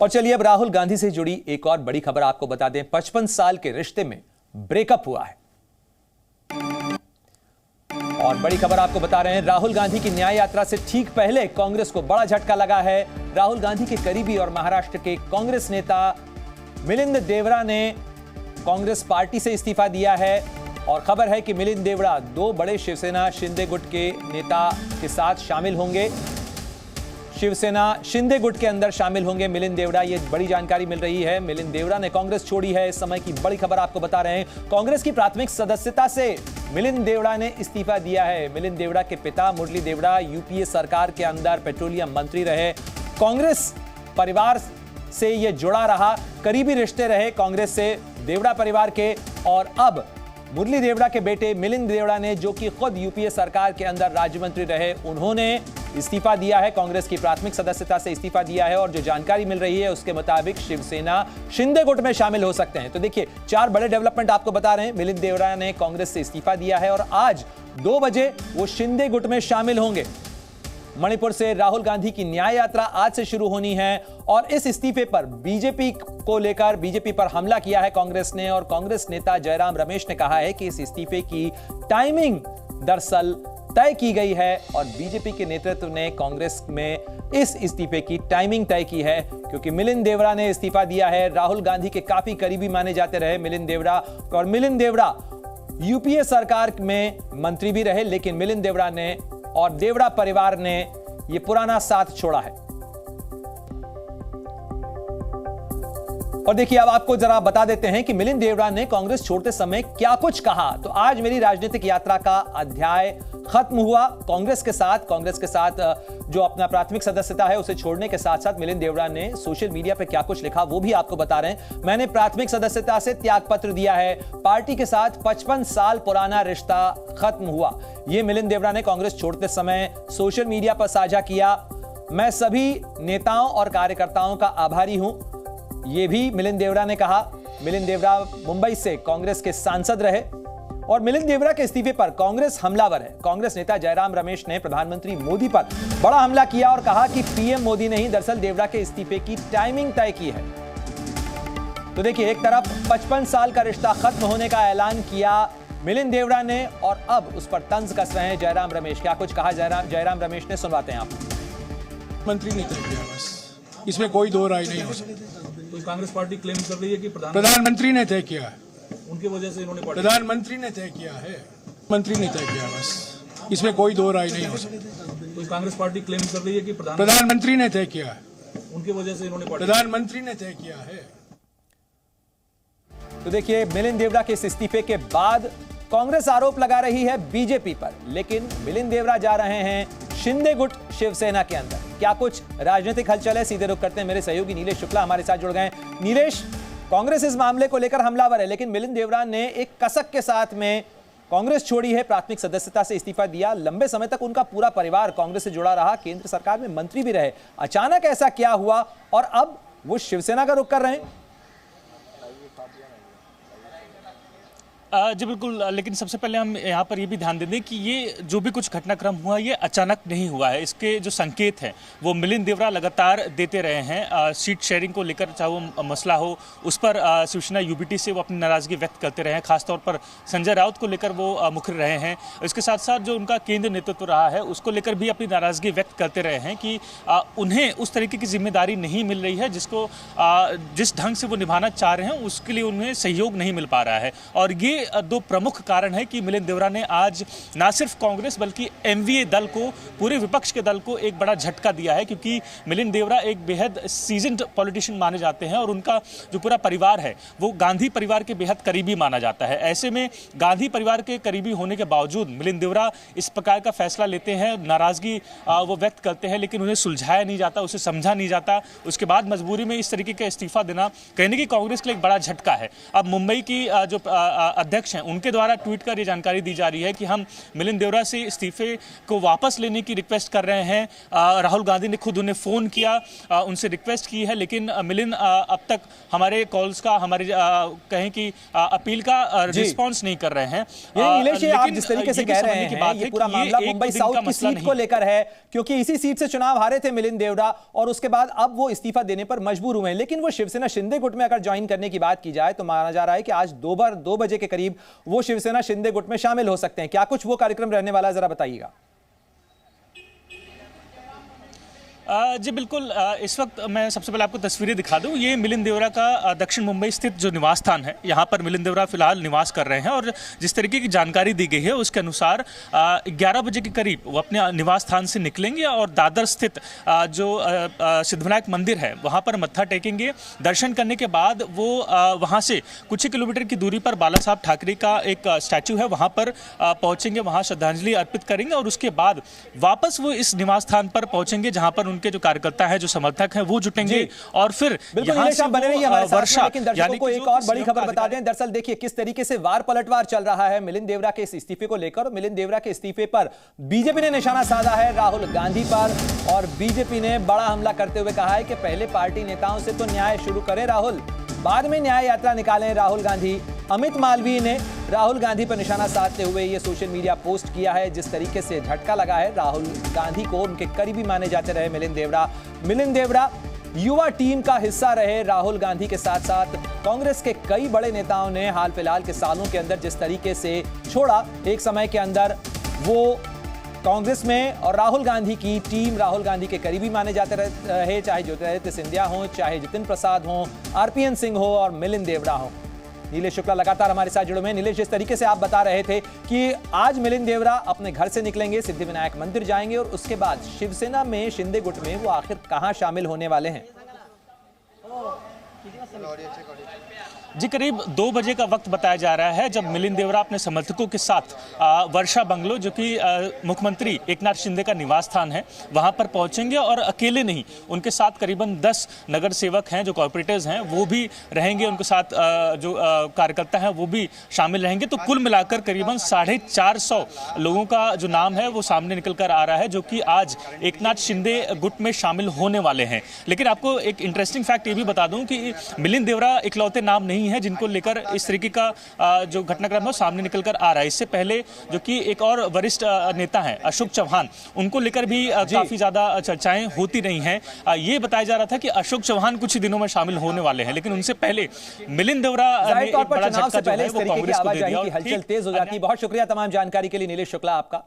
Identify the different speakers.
Speaker 1: और चलिए अब राहुल गांधी से जुड़ी एक और बड़ी खबर आपको बता दें। 55 साल के रिश्ते में ब्रेकअप हुआ है और बड़ी खबर आपको बता रहे हैं, राहुल गांधी की न्याय यात्रा से ठीक पहले कांग्रेस को बड़ा झटका लगा है। राहुल गांधी के करीबी और महाराष्ट्र के कांग्रेस नेता मिलिंद देवरा ने कांग्रेस पार्टी से इस्तीफा दिया है और खबर है कि मिलिंद देवरा दो बड़े शिवसेना शिंदे गुट के नेता के साथ शामिल होंगे। शिवसेना शिंदे गुट के अंदर शामिल होंगे मिलिंद देवरा, ये बड़ी जानकारी मिल रही है। मिलिंद देवरा ने कांग्रेस छोड़ी है, इस समय की बड़ी खबर आपको बता रहे हैं। कांग्रेस की प्राथमिक सदस्यता से मिलिंद देवरा ने इस्तीफा दिया है। मिलिंद देवरा के पिता मुरली देवरा यूपीए सरकार के अंदर पेट्रोलियम मंत्री रहे। कांग्रेस परिवार से ये जुड़ा रहा, करीबी रिश्ते रहे कांग्रेस से देवरा परिवार के। और अब मुरली देवरा के बेटे मिलिंद देवरा ने, जो कि खुद यूपीए सरकार के अंदर राज्य मंत्री रहे, उन्होंने इस्तीफा दिया है, कांग्रेस की प्राथमिक सदस्यता से इस्तीफा दिया है। और जो जानकारी मिल रही है उसके मुताबिक शिवसेना शिंदे गुट में शामिल हो सकते हैं। तो देखिए 4 बड़े डेवलपमेंट आपको बता रहे हैं। मिलिंद देवरा ने कांग्रेस से इस्तीफा दिया है और आज 2 बजे वो शिंदे गुट में शामिल होंगे। मणिपुर से राहुल गांधी की न्याय यात्रा आज से शुरू होनी है और इस इस्तीफे पर बीजेपी को लेकर बीजेपी पर हमला किया है कांग्रेस ने। और कांग्रेस नेता जयराम रमेश ने कहा है कि इस इस्तीफे की टाइमिंग दरअसल तय की गई है और बीजेपी के नेतृत्व ने कांग्रेस में इस इस्तीफे की टाइमिंग तय की है, क्योंकि मिलिंद देवरा ने इस्तीफा दिया है। राहुल गांधी के काफी करीबी माने जाते रहे मिलिंद देवरा, और मिलिंद देवरा यूपीए सरकार में मंत्री भी रहे, लेकिन मिलिंद देवरा ने और देवरा परिवार ने यह पुराना साथ छोड़ा है। और देखिए अब आपको जरा बता देते हैं कि मिलिंद देवरा ने कांग्रेस छोड़ते समय क्या कुछ कहा। तो आज मेरी राजनीतिक यात्रा का अध्याय खत्म हुआ कांग्रेस के साथ जो अपना प्राथमिक सदस्यता है उसे छोड़ने के साथ साथ मिलिंद देवरा ने सोशल मीडिया पे क्या कुछ लिखा वो भी आपको बता रहे हैं। मैंने प्राथमिक सदस्यता से त्यागपत्र दिया है, पार्टी के साथ 55 साल पुराना रिश्ता खत्म हुआ। यह मिलिंद देवरा ने कांग्रेस छोड़ते समय सोशल मीडिया पर साझा किया। मैं सभी नेताओं और कार्यकर्ताओं का आभारी हूं, यह भी मिलिंद देवरा ने कहा। मिलिंद देवरा मुंबई से कांग्रेस के सांसद रहे और मिलिंद देवरा के इस्तीफे पर कांग्रेस हमलावर है। कांग्रेस नेता जयराम रमेश ने प्रधानमंत्री मोदी पर बड़ा हमला किया और कहा कि पीएम मोदी ने ही दरअसल देवरा के इस्तीफे की टाइमिंग तय की है। तो देखिए एक तरफ 55 साल का रिश्ता खत्म होने का ऐलान किया मिलिंद देवरा ने और अब उस पर तंज कस रहे हैं जयराम रमेश। क्या कुछ कहा जयराम रमेश ने, सुनवाते हैं आप।
Speaker 2: मंत्री ने तय किया, बस इसमें कोई दो राय नहीं हो सकती।
Speaker 3: तो कांग्रेस पार्टी क्लेम कर रही है कि
Speaker 2: प्रधानमंत्री ने तय किया है,
Speaker 3: उनकी वजह से इन्होंने
Speaker 2: प्रधानमंत्री ने तय किया है, मंत्री ने तय किया, बस इसमें कोई दो राय नहीं हो सकती।
Speaker 3: तो कांग्रेस पार्टी क्लेम कर रही है कि
Speaker 2: प्रधानमंत्री ने तय किया है,
Speaker 3: उनकी वजह से इन्होंने
Speaker 2: प्रधानमंत्री ने तय किया है।
Speaker 1: तो देखिए मिलिंद देवरा के इस इस्तीफे के बाद कांग्रेस आरोप लगा रही है बीजेपी पर, लेकिन मिलिंद देवरा जा रहे हैं शिंदे गुट शिवसेना के अंदर। क्या कुछ राजनीतिक हलचल है, सीधे रुख करते हैं। मेरे सहयोगी नीलेश शुक्ला हमारे साथ जुड़ गए हैं। नीलेश, कांग्रेस इस मामले को लेकर हमलावर है, लेकिन मिलिंद देवरा ने एक कसक के साथ में कांग्रेस छोड़ी है, प्राथमिक सदस्यता से इस्तीफा दिया। लंबे समय तक उनका पूरा परिवार कांग्रेस से जुड़ा रहा, केंद्र सरकार में मंत्री भी रहे। अचानक ऐसा क्या हुआ और अब वो शिवसेना का रुख कर रहे हैं?
Speaker 4: जी बिल्कुल, लेकिन सबसे पहले हम यहाँ पर ये भी ध्यान दे दें कि ये जो भी कुछ घटनाक्रम हुआ ये अचानक नहीं हुआ है। इसके जो संकेत हैं वो मिलिंद देवरा लगातार देते रहे हैं। सीट शेयरिंग को लेकर चाहे वो मसला हो, उस पर शिवसेना यूबीटी से वो अपनी नाराजगी व्यक्त करते रहे हैं। खासतौर पर संजय राउत को लेकर वो मुखर रहे हैं। इसके साथ साथ जो उनका केंद्र नेतृत्व रहा है उसको लेकर भी अपनी नाराजगी व्यक्त करते रहे हैं कि उन्हें उस तरीके की जिम्मेदारी नहीं मिल रही है जिसको जिस ढंग से वो निभाना चाह रहे हैं, उसके लिए उन्हें सहयोग नहीं मिल पा रहा है। और ये 2 प्रमुख कारण है कि मिलिंद देवरा ने आज ना सिर्फ कांग्रेस बल्कि एमवीए दल को, पूरे विपक्ष के दल को एक बड़ा झटका दिया है, क्योंकि मिलिंद देवरा एक बेहद सीजन्ड पॉलिटिशियन माने जाते हैं और उनका जो पूरा परिवार है वो गांधी परिवार के बेहद करीबी माना जाता है। ऐसे में गांधी परिवार के करीबी होने के बावजूद मिलिंद देवरा इस प्रकार का फैसला लेते हैं, नाराजगी वो व्यक्त करते हैं, लेकिन उन्हें सुलझाया नहीं जाता, उसे समझा नहीं जाता। उसके बाद मजबूरी में इस तरीके का इस्तीफा देना कहने की कांग्रेस के लिए एक बड़ा झटका है। अब मुंबई की जो अध्यक्ष हैं उनके द्वारा ट्वीट कर ये जानकारी दी जा रही है कि हम मिलिंद देवरा से इस्तीफे को वापस लेने की रिक्वेस्ट कर रहे हैं। राहुल गांधी ने खुद उन्हें फोन किया, उनसे रिक्वेस्ट की है, लेकिन मिलिंद अब तक हमारे कॉल्स का, हमारे कहें कि अपील का रिस्पॉन्स नहीं कर रहे हैं।
Speaker 1: नीलेश, आप जिस तरीके से कह रहे हैं ये पूरा मामला मुंबई साउथ की सीट को लेकर है, क्योंकि इसी सीट से चुनाव हारे थे मिलिंद देवरा और उसके बाद अब वो इस्तीफा देने पर मजबूर हुए हैं। लेकिन वो शिवसेना शिंदे गुट में अगर ज्वाइन करने की बात की जाए तो माना जा रहा है कि आज 2 बजे के करीब वो शिवसेना शिंदे गुट में शामिल हो सकते हैं। क्या कुछ वो कार्यक्रम रहने वाला है, जरा बताइएगा।
Speaker 4: जी बिल्कुल, इस वक्त मैं सबसे पहले आपको तस्वीरें दिखा दूं। ये मिलिंद देवरा का दक्षिण मुंबई स्थित जो निवास स्थान है, यहाँ पर मिलिंद देवरा फिलहाल निवास कर रहे हैं और जिस तरीके की जानकारी दी गई है उसके अनुसार 11 बजे के करीब वो अपने निवास स्थान से निकलेंगे और दादर स्थित जो सिद्धिविनायक मंदिर है वहाँ पर मत्था टेकेंगे। दर्शन करने के बाद वो वहाँ से कुछ ही किलोमीटर की दूरी पर बाला साहब ठाकरे का एक स्टैचू है, वहाँ पर पहुँचेंगे, वहाँ श्रद्धांजलि अर्पित करेंगे और उसके बाद वापस वो इस निवास स्थान पर पहुँचेंगे जहाँ पर उनके जो कार्यकर्ता है, जो समर्थक हैं, वो जुटेंगे और फिर यहाँ से
Speaker 1: बने रहिए हमारे साथ में। लेकिन दर्शकों को एक और बड़ी खबर बता दें। दरअसल देखिए किस तरीके से वार पलटवार चल रहा है मिलिंद देवरा के इस इस्तीफे को लेकर। मिलिंद देवरा के इस्तीफे पर बीजेपी ने निशाना साधा है राहुल गांधी पर और बीजेपी ने बड़ा हमला करते हुए कहा है कि पहले पार्टी नेताओं से तो न्याय शुरू करें राहुल, बाद में न्याय यात्रा निकालें राहुल गांधी। अमित मालवीय ने राहुल गांधी पर निशाना साधते हुए ये सोशल मीडिया पोस्ट किया है। जिस तरीके से झटका लगा है राहुल गांधी को, उनके करीबी माने जाते रहे मिलिंद देवरा युवा टीम का हिस्सा रहे। राहुल गांधी के साथ साथ कांग्रेस के कई बड़े नेताओं ने हाल फिलहाल के सालों के अंदर जिस तरीके से छोड़ा, एक समय के अंदर वो कांग्रेस में और राहुल गांधी की टीम राहुल गांधी के करीबी माने जाते रहे, चाहे ज्योतिरादित्य सिंधिया हो, चाहे जितिन प्रसाद हो, आरपीएन सिंह हो और मिलिंद देवरा हो। नीलेश शुक्ला लगातार हमारे साथ जुड़े हुए हैं। नीलेश, जिस तरीके से आप बता रहे थे कि आज मिलिंद देवरा अपने घर से निकलेंगे, सिद्धिविनायक मंदिर जाएंगे और उसके बाद शिवसेना में शिंदे गुट में वो आखिर कहां शामिल होने वाले हैं?
Speaker 4: जी करीब 2 बजे का वक्त बताया जा रहा है जब मिलिंद देवरा अपने समर्थकों के साथ वर्षा बंगलो, जो कि मुख्यमंत्री एकनाथ शिंदे का निवास स्थान है, वहां पर पहुंचेंगे और अकेले नहीं, उनके साथ करीबन 10 नगर सेवक हैं, जो कॉर्पोरेटर्स हैं, वो भी रहेंगे। उनके साथ जो कार्यकर्ता हैं वो भी शामिल रहेंगे। तो कुल मिलाकर करीबन 450 लोगों का जो नाम है वो सामने निकल कर आ रहा है, जो कि आज एकनाथ शिंदे गुट में शामिल होने वाले हैं। लेकिन आपको एक इंटरेस्टिंग फैक्ट ये भी बता दूं कि मिलिंद देवरा इकलौते नाम नहीं है जिनको लेकर इस तरीके का जो घटनाक्रम है सामने निकल कर आ रहा है। इससे पहले जो कि एक और वरिष्ठ नेता हैं अशोक चौहान, उनको लेकर भी काफी ज्यादा चर्चाएं होती रही हैं। ये बताया जा रहा था कि अशोक चौहान कुछ ही दिनों में शामिल होने वाले हैं, लेकिन उनसे पहले मिलिंद देवरा ने एक बड़ा झटका जो है वो कांग्रेस को दे दिया।
Speaker 1: हलचल तेज हो जाती है। बहुत शुक्रिया तमाम जानकारी के लिए नीलेश शुक्ला आपका।